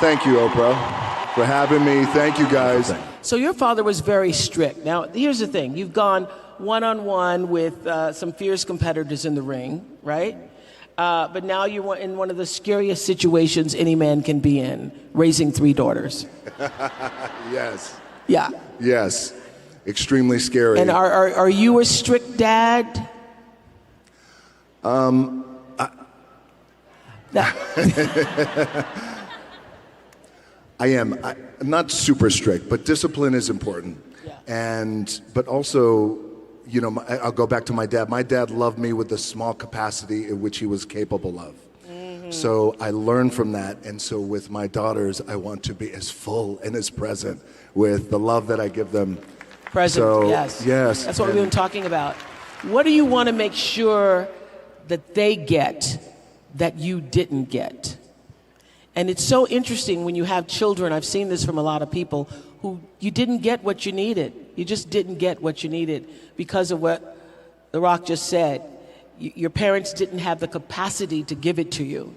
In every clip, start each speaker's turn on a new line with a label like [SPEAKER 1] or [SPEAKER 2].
[SPEAKER 1] Thank you, Oprah, for having me. Thank you, guys.
[SPEAKER 2] So your father was very strict. Now, here's the thing. You've gone one-on-one with some fierce competitors in the ring, right? But now you're in one of the scariest situations any man can be in, raising 3 daughters.
[SPEAKER 1] Yes.
[SPEAKER 2] Yeah.
[SPEAKER 1] Yes. Extremely scary.
[SPEAKER 2] And are you a strict dad?
[SPEAKER 1] I am. I'm not super strict, but discipline is important.
[SPEAKER 2] Yeah.
[SPEAKER 1] But also, you know, I'll go back to my dad. My dad loved me with the small capacity in which he was capable of. Mm-hmm. So I learned from that. And so with my daughters, I want to be as full and as present with the love that I give them.
[SPEAKER 2] Present,
[SPEAKER 1] so,
[SPEAKER 2] yes.
[SPEAKER 1] Yes.
[SPEAKER 2] That's what we've been talking about. What do you want to make sure that they get that you didn't get? And it's so interesting when you have children, I've seen this from a lot of people, who you didn't get what you needed. You just didn't get what you needed because of what The Rock just said. Your parents didn't have the capacity to give it to you.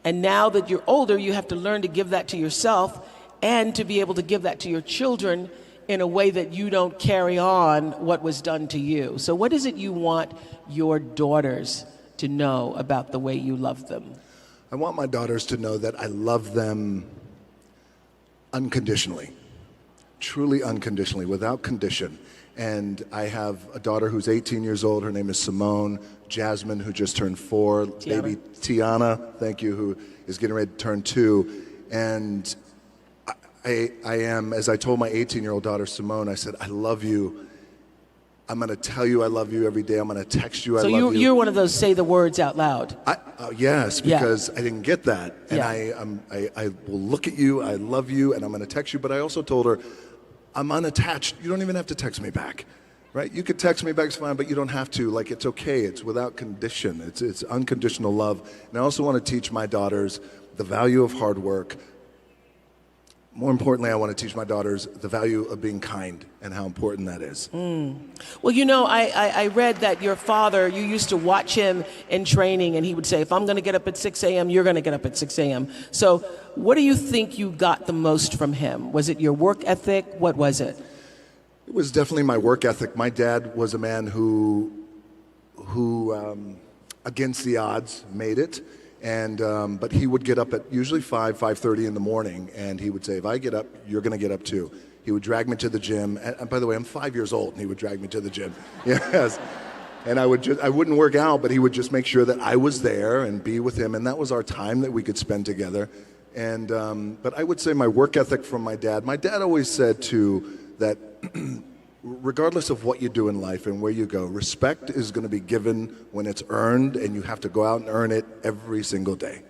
[SPEAKER 2] And now that you're older, you have to learn to give that to yourself and to be able to give that to your children in a way that you don't carry on what was done to you. So what is it you want your daughters to know about the way you love them?
[SPEAKER 1] I want my daughters to know that I love them unconditionally, truly unconditionally, without condition. And I have a daughter who's 18 years old. Her name is Simone. Jasmine, who just turned 4.
[SPEAKER 2] Tiana.
[SPEAKER 1] Baby Tiana, thank you, who is getting ready to turn 2. And I am, as I told my 18-year-old daughter, Simone, I said, I love you. I'm going to tell you I love you every day. I'm going to text you I love you.
[SPEAKER 2] So you're one of those say the words out loud.
[SPEAKER 1] Yes, because I didn't get that. And
[SPEAKER 2] Yeah.
[SPEAKER 1] I will look at you, I love you, and I'm going to text you. But I also told her, I'm unattached. You don't even have to text me back, right? You could text me back, it's fine, but you don't have to. Like, it's okay. It's without condition. It's unconditional love. And I also want to teach my daughters the value of hard work. More importantly, I want to teach my daughters the value of being kind and how important that is.
[SPEAKER 2] Well, you know, I read that your father, you used to watch him in training, and he would say, if I'm going to get up at 6 a.m., you're going to get up at 6 a.m. So what do you think you got the most from him? Was it your work ethic? What was it?
[SPEAKER 1] It was definitely my work ethic. My dad was a man who against the odds, made it. But he would get up at usually 5:30 in the morning, and he would say, if I get up, you're going to get up too. He would drag me to the gym. And by the way, I'm 5 years old, and he would drag me to the gym. Yes. And I wouldn't work out, but he would just make sure that I was there and be with him. And that was our time that we could spend together. But I would say my work ethic from my dad always said too, that regardless of what you do in life and where you go, respect is going to be given when it's earned, and you have to go out and earn it every single day.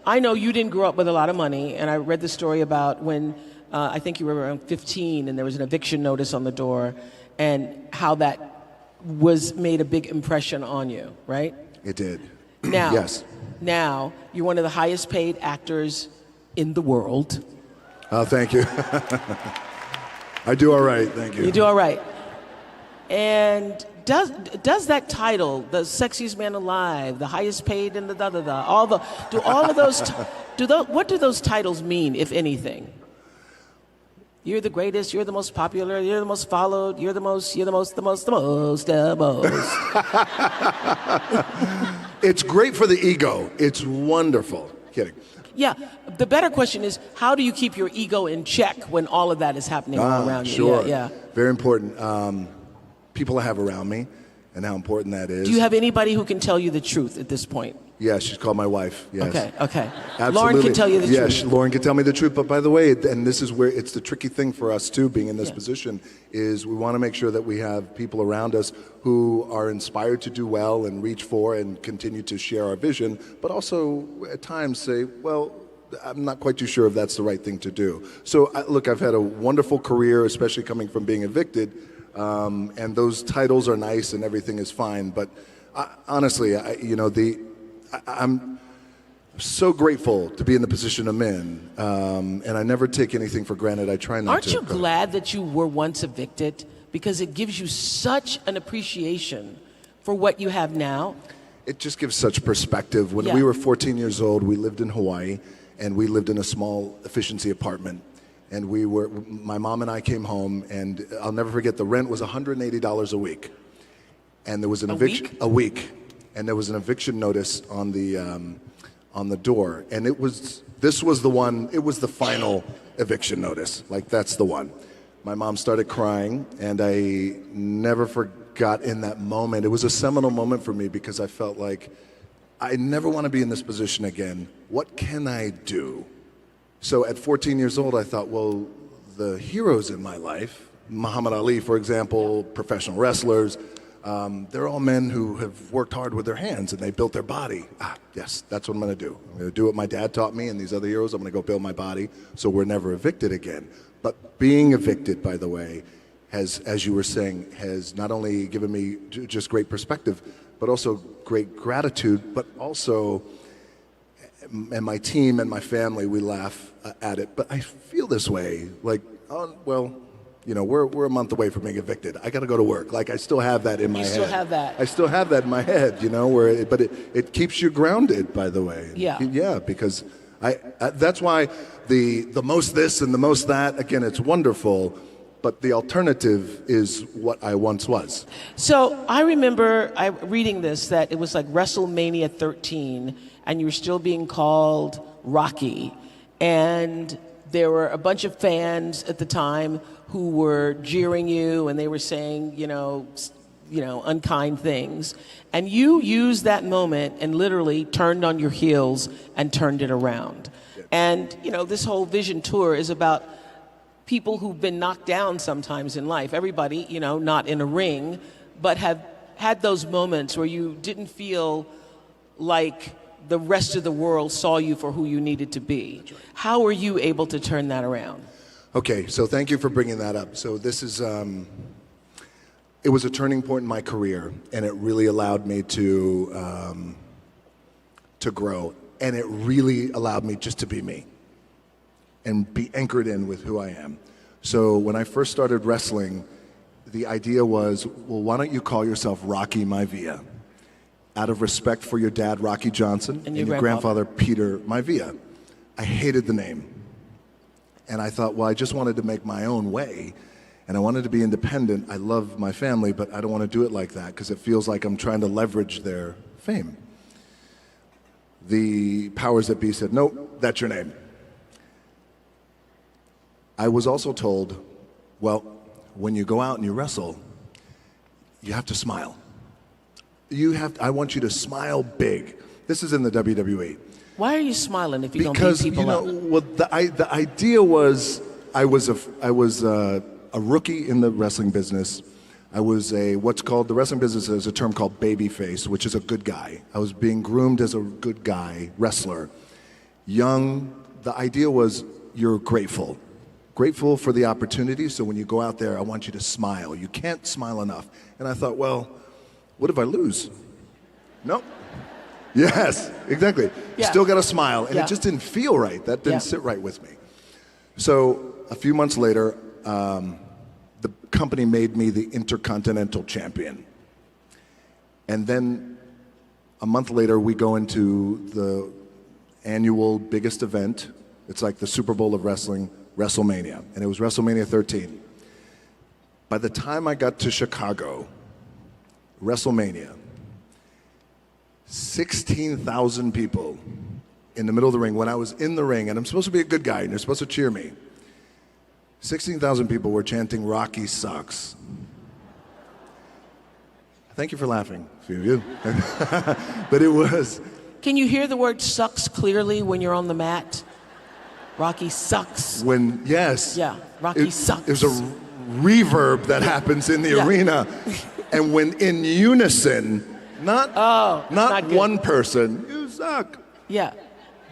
[SPEAKER 2] I know you didn't grow up with a lot of money, and I read the story about when I think you were around 15 and there was an eviction notice on the door, and how that made a big impression on you, right?
[SPEAKER 1] It did.
[SPEAKER 2] Now,
[SPEAKER 1] yes.
[SPEAKER 2] Now, you're one of the highest paid actors in the world.
[SPEAKER 1] Oh, thank you. I do all right, thank you.
[SPEAKER 2] You do all right. And does that title, the sexiest man alive, the highest paid in the what do those titles mean, if anything? You're the greatest, you're the most popular, you're the most followed, you're the most.
[SPEAKER 1] It's great for the ego. It's wonderful. Kidding.
[SPEAKER 2] Yeah, the better question is, how do you keep your ego in check when all of that is happening all around you?
[SPEAKER 1] Sure.
[SPEAKER 2] Yeah.
[SPEAKER 1] Very important. People I have around me and how important that is.
[SPEAKER 2] Do you have anybody who can tell you the truth at this point?
[SPEAKER 1] Yeah, she's called my wife. Yes.
[SPEAKER 2] Okay.
[SPEAKER 1] Absolutely.
[SPEAKER 2] Lauren can tell you the truth.
[SPEAKER 1] Yes, Lauren can tell me the truth. But by the way, and this is where it's the tricky thing for us too, being in this position, is we want to make sure that we have people around us who are inspired to do well and reach for and continue to share our vision, but also at times say, well, I'm not quite too sure if that's the right thing to do. So look, I've had a wonderful career, especially coming from being evicted, and those titles are nice and everything is fine. But honestly, I'm so grateful to be in the position I'm in, and I never take anything for granted. I try not to.
[SPEAKER 2] Aren't you glad that you were once evicted? Because it gives you such an appreciation for what you have now.
[SPEAKER 1] It just gives such perspective. When we were 14 years old, we lived in Hawaii, and we lived in a small efficiency apartment. And my mom and I came home, and I'll never forget, the rent was $180 a week. And there was an eviction a week, and there was an eviction notice on the door. And this was the one, it was the final eviction notice. Like, that's the one. My mom started crying, and I never forgot in that moment. It was a seminal moment for me because I felt like I never want to be in this position again. What can I do? So at 14 years old, I thought, well, the heroes in my life, Muhammad Ali, for example, professional wrestlers, they're all men who have worked hard with their hands and they built their body. Yes, that's what I'm going to do. I'm going to do what my dad taught me and these other heroes. I'm going to go build my body so we're never evicted again. But being evicted, by the way, has, as you were saying, has not only given me just great perspective, but also great gratitude, but also, and my team and my family, we laugh at it, but I feel this way, like, oh, well, you know, we're a month away from being evicted. I got to go to work. Like, I still have that in my head.
[SPEAKER 2] You still have that.
[SPEAKER 1] I still have that in my head, you know, but it keeps you grounded, by the way.
[SPEAKER 2] Yeah.
[SPEAKER 1] Yeah, because that's why the most this and the most that, again, it's wonderful, but the alternative is what I once was.
[SPEAKER 2] So I remember reading this, that it was like WrestleMania 13, and you were still being called Rocky. And there were a bunch of fans at the time who were jeering you, and they were saying, you know, unkind things. And you used that moment and literally turned on your heels and turned it around. And, you know, this whole Vision Tour is about people who've been knocked down sometimes in life. Everybody, you know, not in a ring, but have had those moments where you didn't feel like the rest of the world saw you for who you needed to be. Right. How were you able to turn that around?
[SPEAKER 1] Okay, so thank you for bringing that up. So this is, it was a turning point in my career, and it really allowed me to grow, and it really allowed me just to be me and be anchored in with who I am. So when I first started wrestling, the idea was, well, why don't you call yourself Rocky Maivia? Out of respect for your dad, Rocky Johnson, and your grandfather, Peter Maivia. I hated the name. And I thought, well, I just wanted to make my own way, and I wanted to be independent. I love my family, but I don't want to do it like that because it feels like I'm trying to leverage their fame. The powers that be said, nope, that's your name. I was also told, well, when you go out and you wrestle, you have to smile. I want you to smile big. This is in the WWE.
[SPEAKER 2] Why are you smiling if you don't beat people up?
[SPEAKER 1] Because, well, the idea was I was a rookie in the wrestling business. I was what's called, the wrestling business is a term called babyface, which is a good guy. I was being groomed as a good guy wrestler. Young, the idea was you're grateful. Grateful for the opportunity, so when you go out there, I want you to smile. You can't smile enough. And I thought, well, what if I lose? Nope. Yes, exactly.
[SPEAKER 2] Yeah.
[SPEAKER 1] Still got to smile. And
[SPEAKER 2] Yeah.
[SPEAKER 1] it just didn't feel right. That didn't sit right with me. So a few months later, the company made me the Intercontinental Champion. And then a month later, we go into the annual biggest event. It's like the Super Bowl of wrestling, WrestleMania. And it was WrestleMania 13. By the time I got to Chicago, WrestleMania, 16,000 people in the middle of the ring. When I was in the ring, and I'm supposed to be a good guy, and you're supposed to cheer me, 16,000 people were chanting, "Rocky sucks." Thank you for laughing, a few of you. But it was...
[SPEAKER 2] Can you hear the word sucks clearly when you're on the mat? Rocky sucks.
[SPEAKER 1] Yes.
[SPEAKER 2] Yeah, Rocky sucks.
[SPEAKER 1] There's a reverb that happens in the arena. And when in unison, not one person, you suck.
[SPEAKER 2] Yeah.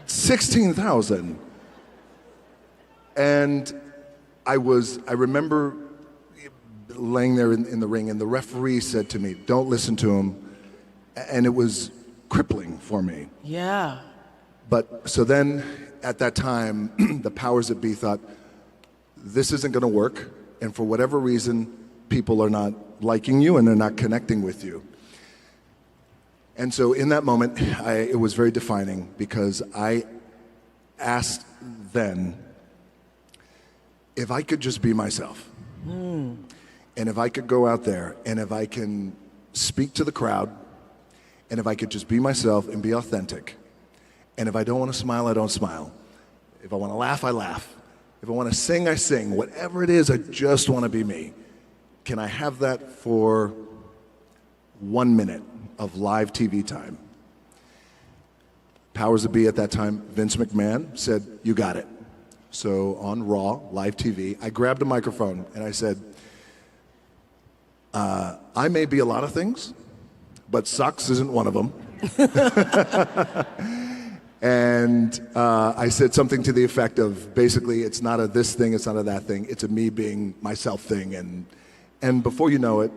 [SPEAKER 1] 16,000. And I remember laying there in the ring, and the referee said to me, don't listen to him. And it was crippling for me.
[SPEAKER 2] Yeah.
[SPEAKER 1] But so then at that time, the powers that be thought, this isn't going to work. And for whatever reason, people are not liking you and they're not connecting with you. And so in that moment, it was very defining because I asked then if I could just be myself. And if I could go out there and if I can speak to the crowd, and if I could just be myself and be authentic, and if I don't want to smile, I don't smile. If I want to laugh, I laugh. If I want to sing, I sing. Whatever it is, I just want to be me. Can I have that for 1 minute of live TV time? Powers that be at that time, Vince McMahon said, "You got it." So on Raw, live TV, I grabbed a microphone and I said, I may be a lot of things, but sucks isn't one of them. And I said something to the effect of, basically, it's not a this thing, it's not a that thing, it's a me being myself thing. And before you know it,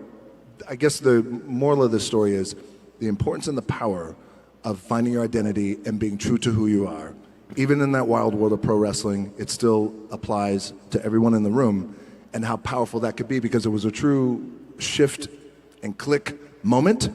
[SPEAKER 1] I guess the moral of this story is the importance and the power of finding your identity and being true to who you are. Even in that wild world of pro wrestling, it still applies to everyone in the room, and how powerful that could be, because it was a true shift and click moment.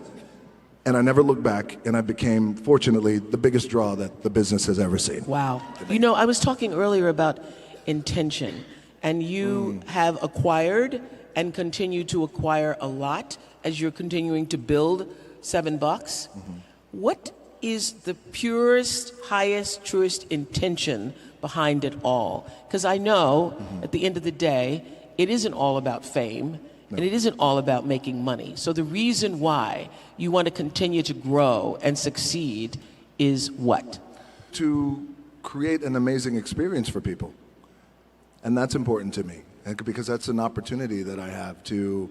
[SPEAKER 1] And I never looked back, and I became, fortunately, the biggest draw that the business has ever seen.
[SPEAKER 2] Wow. You know, I was talking earlier about intention, and you have acquired and continue to acquire a lot as you're continuing to build $7. What is the purest, highest, truest intention behind it all? Because I know at the end of the day, it isn't all about fame. And it isn't all about making money. So the reason why you want to continue to grow and succeed is what?
[SPEAKER 1] To create an amazing experience for people. And that's important to me, because that's an opportunity that I have to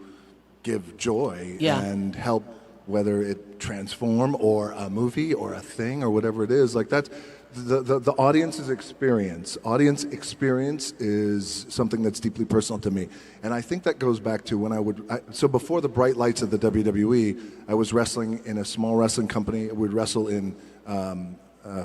[SPEAKER 1] give joy and help, whether it transform or a movie or a thing or whatever it is. Like that's the audience's experience. Audience experience is something that's deeply personal to me. And I think that goes back to when so before the bright lights of the WWE, I was wrestling in a small wrestling company. We'd wrestle in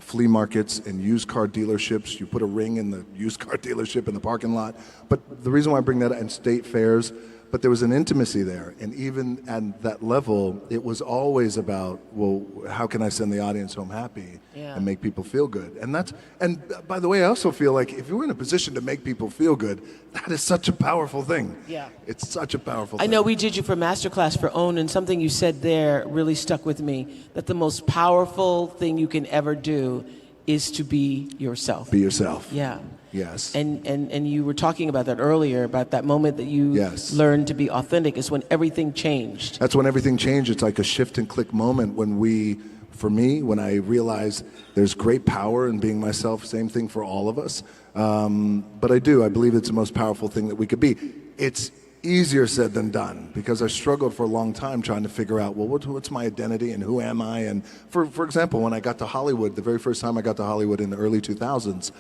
[SPEAKER 1] flea markets and used car dealerships. You put a ring in the used car dealership in the parking lot. But the reason why I bring that up, and state fairs, but there was an intimacy there. And even at that level, it was always about, well, how can I send the audience home happy and make people feel good? And by the way, I also feel like if you're in a position to make people feel good, that is such a powerful thing.
[SPEAKER 2] Yeah.
[SPEAKER 1] It's such a powerful thing.
[SPEAKER 2] I know we did you for Masterclass for OWN, and something you said there really stuck with me, that the most powerful thing you can ever do is to be yourself.
[SPEAKER 1] Be yourself.
[SPEAKER 2] Yeah.
[SPEAKER 1] Yes.
[SPEAKER 2] And you were talking about that earlier, about that moment that you learned to be authentic, is when everything changed.
[SPEAKER 1] That's when everything changed. It's like a shift and click moment for me, when I realized there's great power in being myself. Same thing for all of us. But I believe it's the most powerful thing that we could be. It's easier said than done, because I struggled for a long time trying to figure out, well, what's my identity and who am I? And for example, when I got to Hollywood, the very first time I got to Hollywood in the early 2000s,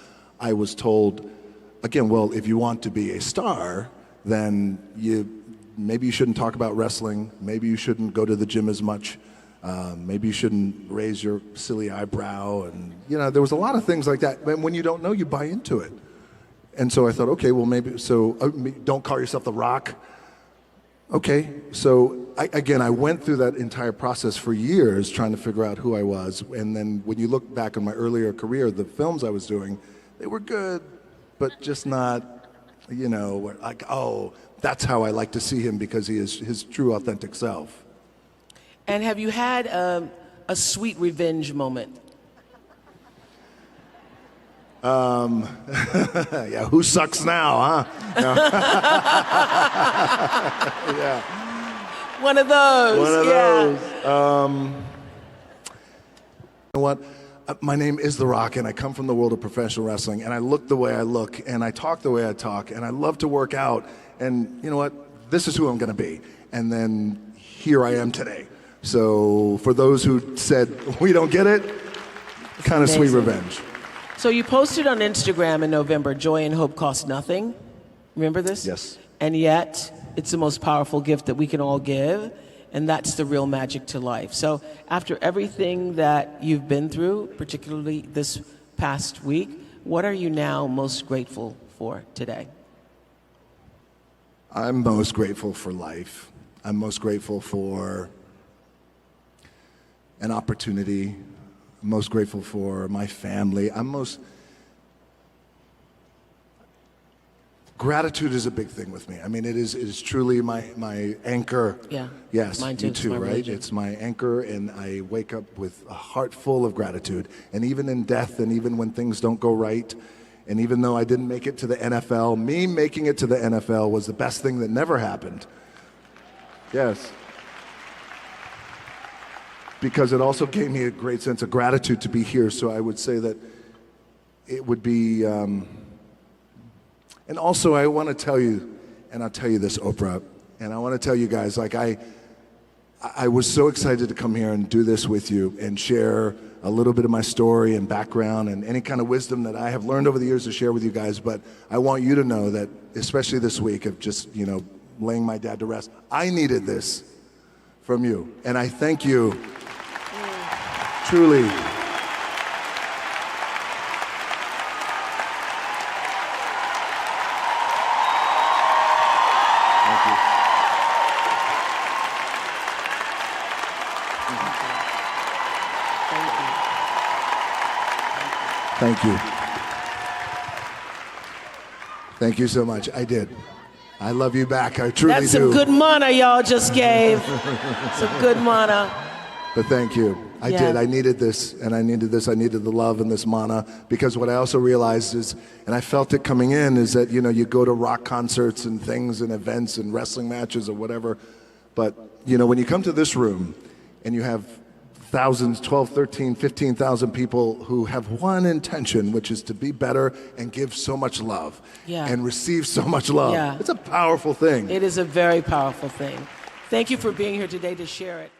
[SPEAKER 1] I was told, again, well, if you want to be a star, then maybe you shouldn't talk about wrestling, maybe you shouldn't go to the gym as much, maybe you shouldn't raise your silly eyebrow, and there was a lot of things like that. And when you don't know, you buy into it. And so I thought, okay, well, maybe, so don't call yourself The Rock. Okay, so I went through that entire process for years trying to figure out who I was. And then when you look back on my earlier career, the films I was doing, they were good, but just not, like, oh, that's how I like to see him, because he is his true, authentic self.
[SPEAKER 2] And have you had a sweet revenge moment?
[SPEAKER 1] Yeah, who sucks now, huh? Yeah.
[SPEAKER 2] One of those.
[SPEAKER 1] One of those. You know what? My name is The Rock, and I come from the world of professional wrestling, and I look the way I look, and I talk the way I talk, and I love to work out, and you know what? This is who I'm going to be. And then here I am today. So for those who said we don't get it, kind of sweet revenge.
[SPEAKER 2] So you posted on Instagram in November, joy and hope cost nothing. Remember this?
[SPEAKER 1] Yes.
[SPEAKER 2] And yet, it's the most powerful gift that we can all give, and that's the real magic to life. So after everything that you've been through, particularly this past week, what are you now most grateful for today?
[SPEAKER 1] I'm most grateful for life. I'm most grateful for an opportunity. I'm most grateful for my family. I'm most Gratitude is a big thing with me. I mean, it is truly my anchor.
[SPEAKER 2] Yeah.
[SPEAKER 1] Yes,
[SPEAKER 2] Mine too.
[SPEAKER 1] you
[SPEAKER 2] It's
[SPEAKER 1] too,
[SPEAKER 2] my
[SPEAKER 1] right?
[SPEAKER 2] religion.
[SPEAKER 1] It's my anchor, and I wake up with a heart full of gratitude. And even in death, and even when things don't go right, and even though I didn't make it to the NFL, me making it to the NFL was the best thing that never happened. Yes. Because it also gave me a great sense of gratitude to be here. So I would say that it would be, and also I want to tell you, and I'll tell you this, Oprah, and I want to tell you guys, like I was so excited to come here and do this with you and share a little bit of my story and background and any kind of wisdom that I have learned over the years to share with you guys. But I want you to know that, especially this week of just, laying my dad to rest, I needed this from you. And I thank you, truly. Thank you. Thank you so much. I did. I love you back. I truly do.
[SPEAKER 2] That's some good mana y'all just gave. Some good mana.
[SPEAKER 1] But thank you. I did. I needed this, and I needed this. I needed the love and this mana, because what I also realized is, and I felt it coming in, is that, you go to rock concerts and things and events and wrestling matches or whatever, but, when you come to this room and you have thousands, 12, 13, 15,000 people who have one intention, which is to be better and give so much love and receive so much love.
[SPEAKER 2] Yeah.
[SPEAKER 1] It's a powerful thing.
[SPEAKER 2] It is a very powerful thing. Thank you for being here today to share it.